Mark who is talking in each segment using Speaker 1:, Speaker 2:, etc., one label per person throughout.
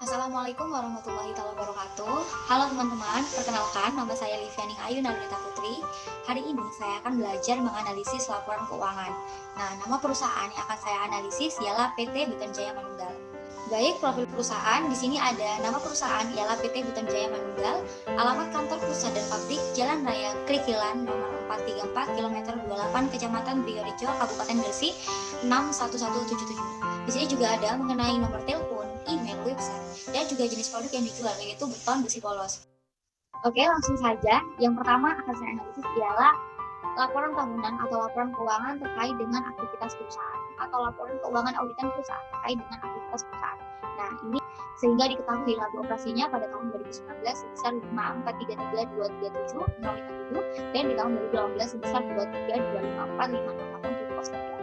Speaker 1: Assalamualaikum warahmatullahi wabarakatuh. Halo teman-teman, perkenalkan nama saya Liviani Ayu Nurita Putri. Hari ini saya akan belajar menganalisis laporan keuangan. Nah, nama perusahaan yang akan saya analisis ialah PT Buton Jaya Manunggal. Baik, profil perusahaan di sini ada nama perusahaan ialah PT Buton Jaya Manunggal, alamat kantor pusat dan pabrik Jalan Raya Krikilan nomor 434 kilometer 28 Kecamatan Briorejo, Kabupaten Gresik 61177. Di sini juga ada mengenai nomor telepon, email, website, dan juga jenis produk yang dijual, yaitu beton besi polos. Oke, langsung saja. Yang pertama akan saya analisis ialah laporan tahunan atau laporan keuangan terkait dengan aktivitas perusahaan atau laporan keuangan auditan perusahaan terkait dengan aktivitas perusahaan. Nah, ini sehingga diketahui laba operasinya pada tahun 2019 sebesar 5433237,057 dan di tahun 2018 sebesar 23254568,9.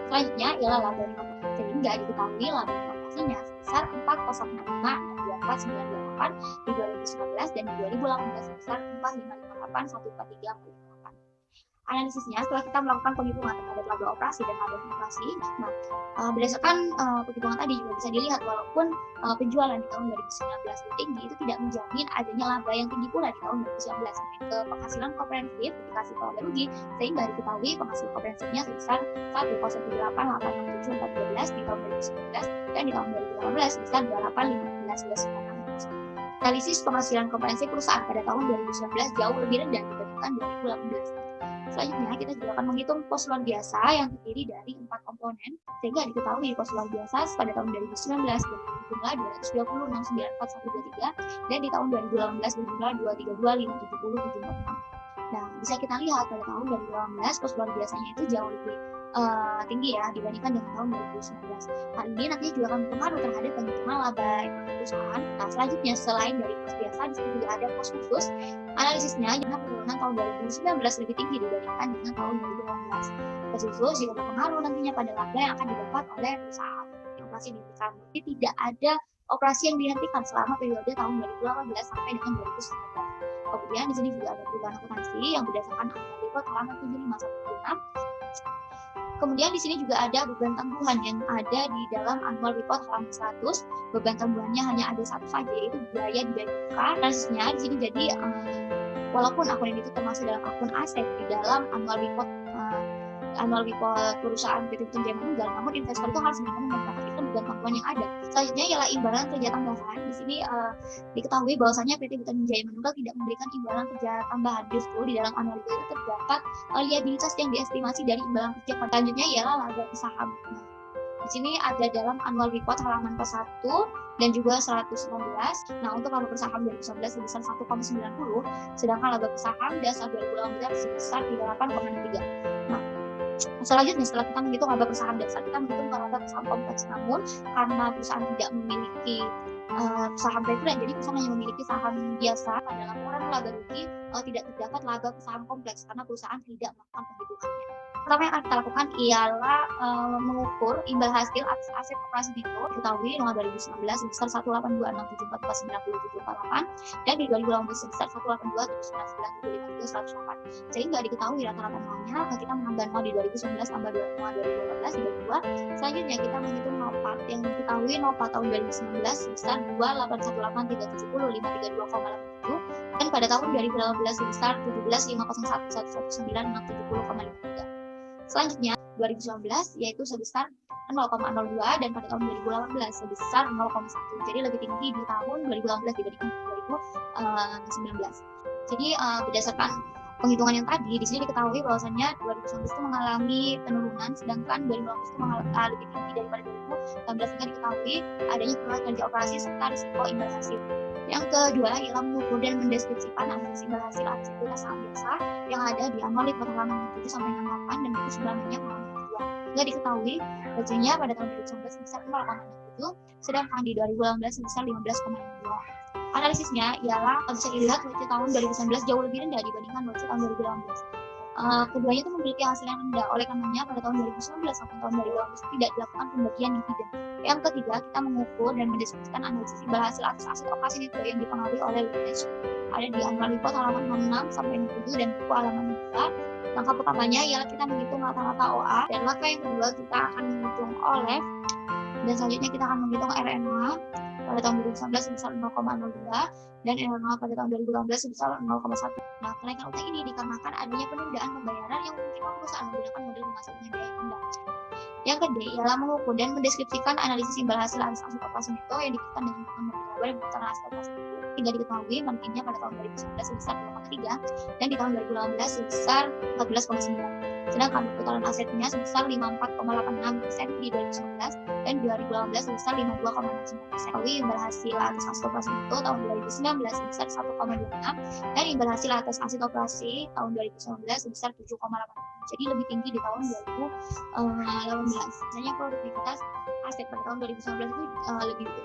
Speaker 1: Selanjutnya ialah laba inovasi, sehingga diketahui laba inovasinya sebesar 4095,624,928 di 2019 dan di 2018 sebesar 4558,143,8. Analisisnya setelah kita melakukan penghitungan terhadap laba operasi dan laba inovasi. Nah, berdasarkan penghitungan tadi juga bisa dilihat walaupun penjualan di tahun 2019 lebih tinggi, itu tidak menjamin adanya laba yang tinggi pula di tahun 2019. Ke penghasilan komprehensif dikasih ke laba rugi, sehingga diketahui penghasilan komprehensifnya sebesar 1,78,867,413 di tahun 2019 dan di tahun 2018 sebesar 28,15,9. Analisis penghasilan komprehensif perusahaan pada tahun 2019 jauh lebih rendah dibandingkan 2018. Selanjutnya kita juga akan menghitung pos luar biasa yang terdiri dari 4 komponen, sehingga diketahui pos luar biasa pada tahun 2019 berjumlah 220,694,123 dan di tahun 2018 berjumlah 232,570,746. Nah, bisa kita lihat pada tahun 2018 pos luar biasanya itu jauh lebih tinggi ya dibandingkan dengan tahun 2019. Hal ini nantinya juga akan berpengaruh terhadap penghitungan laba ekonomi perusahaan. Nah, selanjutnya selain dari pos biasa, di sini juga ada pos khusus. Analisisnya karena penurunan tahun 2019 lebih tinggi dibandingkan dengan tahun 2018. Pos khusus juga berpengaruh nantinya pada laba yang akan didapat oleh perusahaan. Operasi dihentikan, jadi tidak ada operasi yang dihentikan selama periode tahun 2018 sampai dengan 2019. Kemudian di sini juga ada perubahan akuntansi yang berdasarkan annual report halaman 7516. Kemudian di sini juga ada beban tanggungan yang ada di dalam annual report halaman 100. Beban tanggungannya hanya ada satu saja, yaitu biaya dibayarkan. Analisisnya di sini jadi walaupun akun ini itu termasuk dalam akun aset di dalam annual report perusahaan PT Buton Jaya Manunggal, namun investor itu harus benar-benar memperhatikan beban tanggungan yang ada. Selanjutnya ialah imbalan kerja tambahan. Di sini diketahui bahwasanya PT Buton Jaya Manunggal tidak memberikan imbalan kerja tambahan. Justru di dalam annual report itu terdapat liabilitas yang diestimasi dari imbalan kerja. Selanjutnya ialah laba saham. Nah, di sini ada dalam annual report halaman 41 dan juga 119. Nah, untuk laba per saham 2019 sebesar 1,90, sedangkan laba per saham dasar 2018 sebesar 38,63. Nah, selanjutnya setelah kita menghitung laba per saham dasar, kita menghitung laba per saham kompleks. Namun karena perusahaan tidak memiliki saham preferen, jadi perusahaan hanya memiliki saham biasa, pada laporan laba rugi tidak terdapat laba per saham kompleks karena perusahaan tidak melakukan penghitungannya. Pertama yang akan kita lakukan ialah mengukur imbal hasil atas aset operasi itu. Diketahui nomor 2019 sebesar 182,674,977,48 dan di 2018 sebesar 182,799,753,108. Sehingga diketahui rata-rata nolnya, kita menambah nol di 2019 tambah 2 nol 2018 dibagi 2. Selanjutnya kita menghitung nopat yang diketahui nopat tahun 2019 sebesar 2,818,370,532,87 dan pada tahun 2018 sebesar 17,501,119,670,53. Selanjutnya 2019 yaitu sebesar 0,02 dan pada tahun 2018 sebesar 0,1. Jadi lebih tinggi di tahun 2018 dibandingkan 2019. Jadi berdasarkan penghitungan yang tadi, di sini diketahui bahwasannya 2019 itu mengalami penurunan, sedangkan 2018 itu lebih tinggi daripada 2019, sehingga diketahui adanya penurunan kerja operasi serta risiko imbal hasil. Yang kedua ialah mengukur dan mendeskripsikan analisis imbal hasil atas aktivitas saham biasa yang ada di annual report halaman 7 sampai 68 dan itu sebenarnya halaman 2. Sehingga diketahui hasilnya pada tahun 2019 sebesar 0,67, sedangkan di 2018 sebesar 15,62. Analisisnya ialah bisa dilihat WC tahun 2019 jauh lebih rendah dibandingkan WC tahun 2018. Keduanya itu memiliki hasil yang rendah, oleh karenanya pada tahun 2019 sampai tahun 2018 tidak dilakukan pembagian dividen. Yang ketiga, kita mengukur dan mendeskripsikan analisis imbal hasil atas aset operasi itu yang dipengaruhi oleh leverage. Ada di annual report halaman 66 sampai 67 dan buku halaman 2. Langkah pertamanya ialah kita menghitung rata-rata OA, dan langkah yang kedua kita akan menghitung OLEV, dan selanjutnya kita akan menghitung RNA. Pada pada tahun 2019 sebesar 0,02 dan NOL pada tahun 2018 sebesar 0,1. Nah, kenaikan utang ini dikarenakan adanya penundaan pembayaran yang memungkinkan perusahaan menggunakan model lunas dengan daya rendah. Yang kedua ialah mengukur dan mendeskripsikan analisis imbal hasil atas aset operasi neto yang dikaitkan dengan pembayaran yang berputar hasil operasi neto. Hingga diketahui marginnya pada tahun 2019 sebesar 2,3 dan di tahun 2018 sebesar 14,9. Sedangkan perputaran asetnya sebesar 54,86% di 2019 dan 2018 sebesar 52,69%. Lalu imbal hasil atas aset operasi neto tahun 2019 sebesar 1,26 dan imbal hasil atas aset operasi tahun 2019 sebesar 7,8. Jadi lebih tinggi di tahun 2018. Misalnya produktivitas aset pada tahun 2019 itu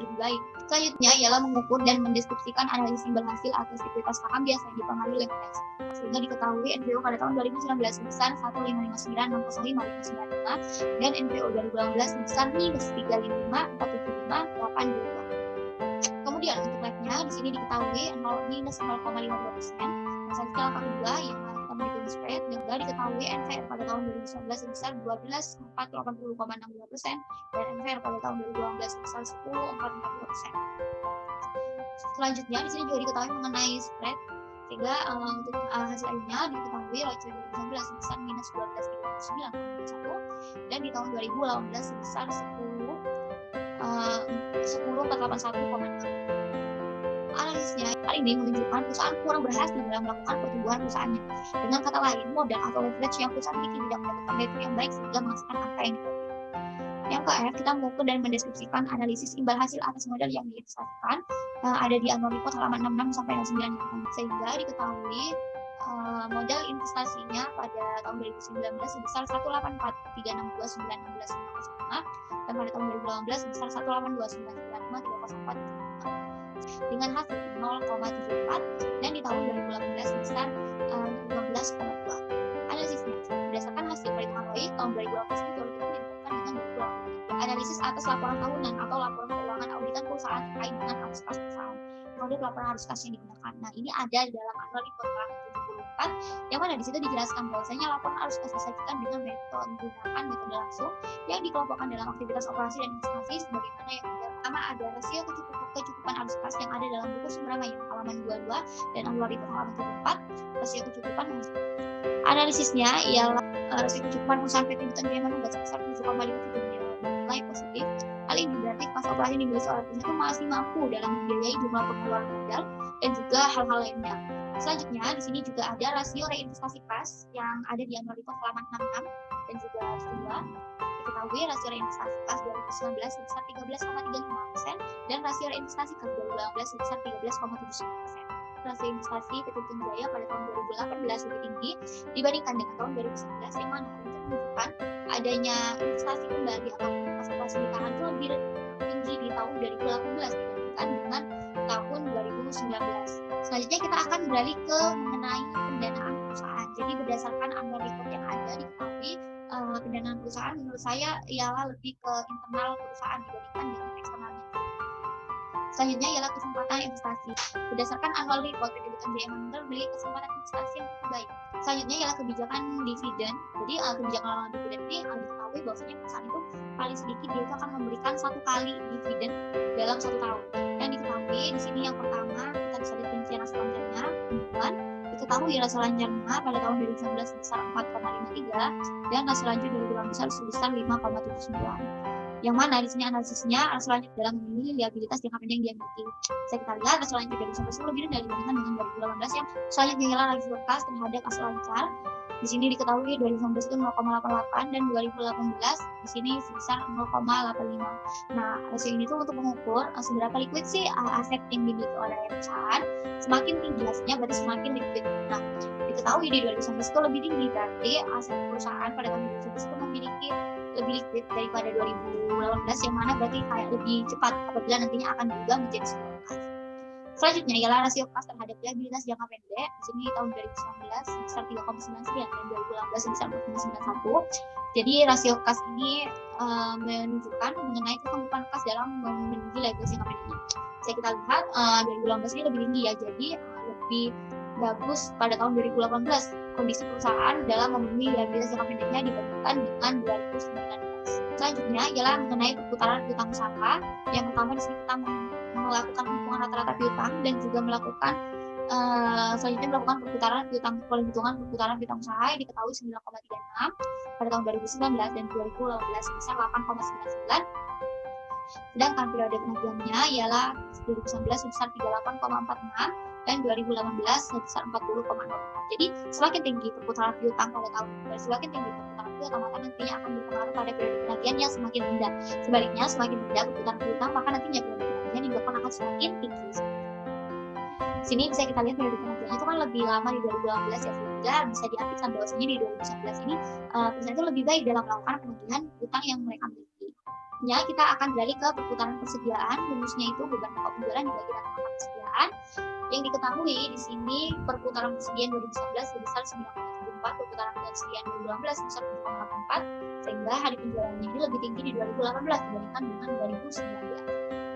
Speaker 1: lebih baik. Selanjutnya ialah mengukur dan mendeskripsikan analisis imbal hasil atas ekuitas saham biasa yang dipengaruhi oleh indeks. Sehingga diketahui NPO pada tahun 2019 sebesar 1,559,695 dan NPO 2018 sebesar -355,475,822. Kemudian untuk labnya di sini diketahui -0,52%. Selanjutnya langkah kedua yang kita menghitung spread juga diketahui NVR pada tahun 2019 sebesar 12,480,62% dan NVR pada tahun 2018 sebesar 10,442%. Selanjutnya di sini juga diketahui mengenai spread, sehingga untuk hasil lainnya diketahui ROIC 2019 sebesar -12,39,21 dan di tahun 2018 sebesar 10,481,6. Analisisnya kali ini menunjukkan perusahaan kurang berhasil dalam melakukan pertumbuhan perusahaannya. Dengan kata lain, modal atau leverage yang perusahaan miliki tidak mendapatkan return yang baik sehingga menghasilkan angka yang negatif. Yang ke-F, kita mengukur dan mendeskripsikan analisis imbal hasil atas modal yang diinvestasikan ada di annual report halaman 66 sampai 69 sehingga diketahui modal investasinya pada tahun 2019 sebesar 184,362,916,505 dan pada tahun 2018 sebesar 182,995,304 dengan hasil 0,74 dan di tahun 2018 sebesar 15,2. Analisisnya berdasarkan hasil perhitungan ROI tahun 2018 ini jauh lebih dibandingkan dengan 2020. Analisis atas laporan tahunan atau laporan keuangan auditan perusahaan terkait dengan arus kas perusahaan. Model laporan arus kas yang digunakan. Nah, ini ada dalam annual report halaman 74 yang mana di situ dijelaskan bahwasanya laporan arus kas disajikan dengan menggunakan metode langsung yang dikelompokkan dalam aktivitas operasi dan investasi sebagaimana yang pertama ada rasio kecukupan arus kas yang ada dalam buku sumber yang halaman 22 dan annual report halaman 74. Rasio kecukupan analisisnya ialah rasio kecukupan perusahaan PT Buton Jaya Manunggal sebesar 7,5 nilai positif. Hal ini berarti pas operasi dimiliki oleh perusahaan itu masih mampu dalam membiayai jumlah pengeluaran modal dan juga hal-hal lainnya. Selanjutnya di sini juga ada rasio reinvestasi kas yang ada di annual report halaman 66 dan juga 2. Diketahui rasio reinvestasi kas 2019 sebesar 13,35% dan rasio reinvestasi kas 2018 sebesar 13,79%. Rasio investasi PT Buton Jaya pada tahun 2018 lebih tinggi dibandingkan dengan tahun 2019 yang mana itu menunjukkan adanya investasi kembali atau pas nikahan itu lebih tinggi di tahun 2018 dibandingkan dengan tahun 2019. Selanjutnya kita akan beralih ke mengenai pendanaan perusahaan. Jadi berdasarkan annual report yang ada diketahui pendanaan perusahaan menurut saya ialah lebih ke internal perusahaan dibandingkan dengan eksternalnya. Selanjutnya ialah kesempatan investasi. Berdasarkan annual report PT Buton Jaya Manunggal memiliki kesempatan investasi yang cukup baik. Selanjutnya ialah kebijakan dividen. Jadi kebijakan dividen ini diketahui bahwasanya perusahaan itu paling sedikit dia itu akan memberikan 1 kali dividen dalam 1 tahun. Yang diketahui di sini yang pertama kita bisa lihat rincian hasil lancarnya. Kemudian diketahui hasil lancarnya pada tahun 2019 sebesar 4,53 dan hasil lancar 2018 sebesar 5,79. Yang mana di sini analisisnya hasil lancar dalam memilih liabilitas jangka pendek yang dia miliki. Bisa kita lihat hasil lancar 2019 lebih rendah dibandingkan dengan 2018 yang selanjutnya ialah rasio kas terhadap hasil lancar. Di sini diketahui 2019 itu 0,88 dan 2018 di sini sebesar 0,85. Nah, rasio ini tuh untuk mengukur seberapa liquid sih aset yang dimiliki oleh perusahaan. Semakin tinggi hasilnya berarti semakin liquid. Nah, diketahui di 2019 itu lebih tinggi berarti aset perusahaan pada tahun 2019 itu memiliki lebih liquid daripada 2018 yang mana berarti kayak lebih cepat apabila nantinya akan berubah menjadi sebuah kas. Selanjutnya ialah rasio kas terhadap liabilitas jangka pendek. Di sini tahun 2019 sebesar 3,99 dan 2018 sebesar 4,91. Jadi rasio kas ini menunjukkan mengenai kemampuan kas dalam memenuhi liabilitas jangka pendeknya. Bisa kita lihat 2018 ini lebih tinggi ya, jadi lebih bagus pada tahun 2018 kondisi perusahaan dalam memenuhi liabilitas jangka pendeknya dibandingkan dengan 2019. Selanjutnya ialah mengenai perputaran utang usaha. Yang pertama di sini kita melakukan penghitungan rata-rata piutang dan juga melakukan selanjutnya melakukan perhitungan perputaran piutang usaha yang diketahui 9,36 pada tahun 2019 dan 2018 sebesar 8,99. Sedangkan periode penagihannya ialah 2019 sebesar 38,46 dan 2018 sebesar 40,04. Jadi semakin tinggi perputaran piutang pada tahun semakin tinggi perputaran piutang maka nantinya akan berpengaruh pada periode penagihan yang semakin rendah. Sebaliknya semakin rendah perputaran piutang maka nantinya periode penagihan dilakukan akan semakin tinggi. Sini bisa kita lihat periode penagihannya itu kan lebih lama di 2018 ya, sehingga bisa diartikan bahwasanya di 2019 ini perusahaan itu lebih baik dalam melakukan penagihan utang yang mereka miliki. Kita akan beralih ke perputaran persediaan, rumusnya itu beban pokok penjualan dibagi dengan angka persediaan. Yang diketahui di sini perputaran persediaan 2019 sebesar 9,74, perputaran persediaan 2018 sebesar 7,84, sehingga hari penjualannya ini lebih tinggi di 2018 dibandingkan dengan 2019.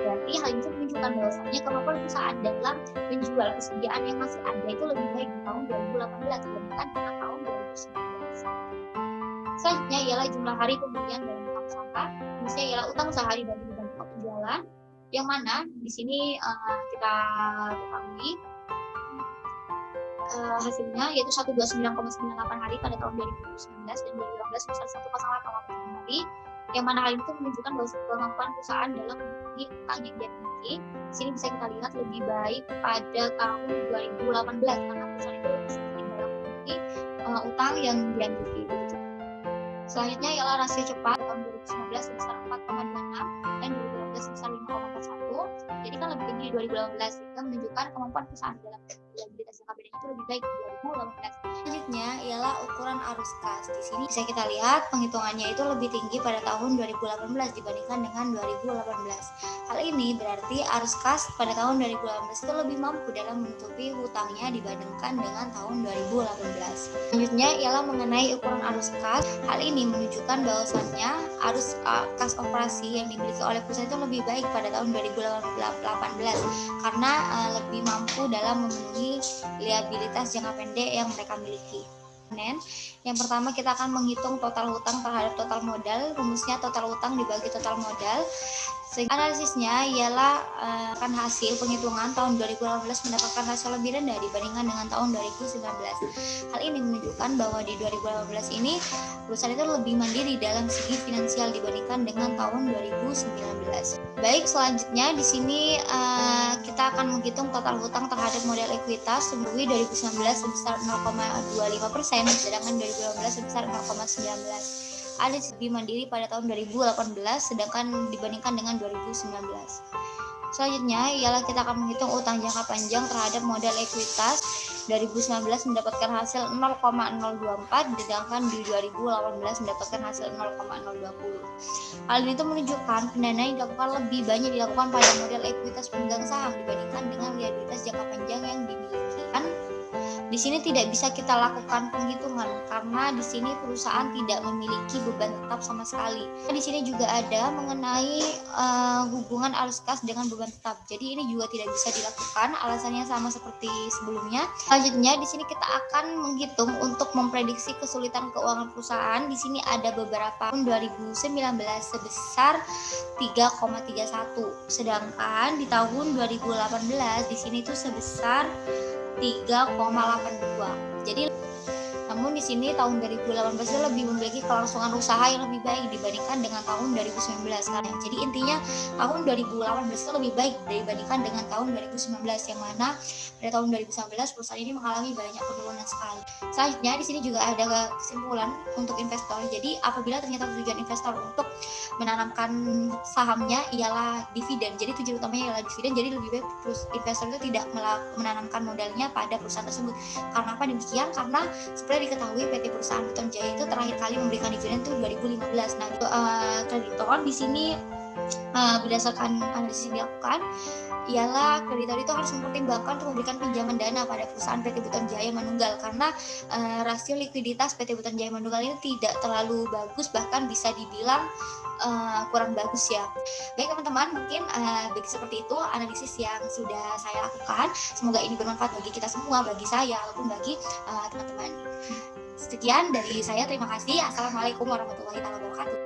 Speaker 1: Berarti hal itu menunjukkan bahwasannya kemampuan perusahaan dalam menjual persediaan yang masih ada itu lebih baik di tahun 2018 dibandingkan dengan tahun 2019. Selanjutnya ialah jumlah hari pembelian dalam utang usaha. Misalnya ialah utang usaha dibagi beban pokok penjualan, yang mana di sini kita ketahui hasilnya yaitu 129,98 hari pada tahun 2019 dan 2018 sebesar 108,8 hari, yang mana hal itu menunjukkan bahwa kemampuan perusahaan dalam memenuhi utang yang dia miliki. Di sini bisa kita lihat lebih baik pada tahun 2018 karena perusahaan itu lebih sedikit dalam memenuhi utang yang dia miliki. Selanjutnya ialah rasio cepat tahun 2019 sebesar 4,26 dan 2018 sebesar 5,41. Jadi kan lebih tinggi di 2018, sehingga menunjukkan kemampuan perusahaan dalam liabilitas jangka pendek itu lebih baik di 2018. Selanjutnya ialah ukuran arus kas. Di sini bisa kita lihat penghitungannya itu lebih tinggi pada tahun 2018 dibandingkan dengan 2018. Hal ini berarti arus kas pada tahun 2018 itu lebih mampu dalam menutupi hutangnya dibandingkan dengan tahun 2018. Selanjutnya ialah mengenai ukuran arus kas. Hal ini menunjukkan bahwasannya arus kas operasi yang dimiliki oleh perusahaan itu lebih baik pada tahun 2018 karena lebih mampu dalam memenuhi liabilitas jangka pendek yang mereka miliki. Yang pertama kita akan menghitung total hutang terhadap total modal. Rumusnya total hutang dibagi total modal. Analisisnya ialah akan hasil penghitungan tahun 2018 mendapatkan hasil lebih rendah dibandingkan dengan tahun 2019. Hal ini menunjukkan bahwa di 2018 ini perusahaan itu lebih mandiri dalam segi finansial dibandingkan dengan tahun 2019. Baik, selanjutnya di sini kita akan menghitung total hutang terhadap modal ekuitas. Di 2019 sebesar 0,25%, sedangkan 2018 sebesar 0,19%. Alias lebih mandiri pada tahun 2018 sedangkan dibandingkan dengan 2019. Selanjutnya ialah kita akan menghitung utang jangka panjang terhadap modal ekuitas. 2019 mendapatkan hasil 0,024 sedangkan di 2018 mendapatkan hasil 0,020. Hal ini itu menunjukkan pendanaan yang dilakukan lebih banyak dilakukan pada modal ekuitas pemegang saham dibandingkan dengan liabilitas jangka panjang yang dimiliki. Di sini tidak bisa kita lakukan penghitungan karena di sini perusahaan tidak memiliki beban tetap sama sekali. Di sini juga ada mengenai hubungan arus kas dengan beban tetap. Jadi ini juga tidak bisa dilakukan, alasannya sama seperti sebelumnya. Selanjutnya di sini kita akan menghitung untuk memprediksi kesulitan keuangan perusahaan. Di sini ada beberapa tahun 2019 sebesar 3,31. Sedangkan di tahun 2018 di sini itu sebesar 3,82. Jadi namun di sini tahun 2018 itu lebih memiliki kelangsungan usaha yang lebih baik dibandingkan dengan tahun 2019 kan. Jadi intinya tahun 2018 itu lebih baik dibandingkan dengan tahun 2019 yang mana pada tahun 2019 perusahaan ini mengalami banyak penurunan sekali. Selanjutnya di sini juga ada kesimpulan untuk investor. Jadi apabila ternyata tujuan investor untuk menanamkan sahamnya ialah dividen. Jadi tujuan utamanya ialah dividen. Jadi lebih baik investor itu tidak menanamkan modalnya pada perusahaan tersebut. Karena apa demikian? Karena seperti diketahui PT Perusahaan Beton Jaya itu terakhir kali memberikan dividen itu 2015. Nah, kreditor di sini berdasarkan analisis yang dilakukan ialah kreditor itu harus mempertimbangkan untuk memberikan pinjaman dana pada perusahaan PT Beton Jaya Manunggal karena rasio likuiditas PT Beton Jaya Manunggal ini tidak terlalu bagus, bahkan bisa dibilang kurang bagus ya. Baik teman-teman, mungkin bagi seperti itu analisis yang sudah saya lakukan. Semoga ini bermanfaat bagi kita semua, bagi saya ataupun bagi teman-teman. Sekian dari saya, terima kasih. Assalamualaikum warahmatullahi wabarakatuh.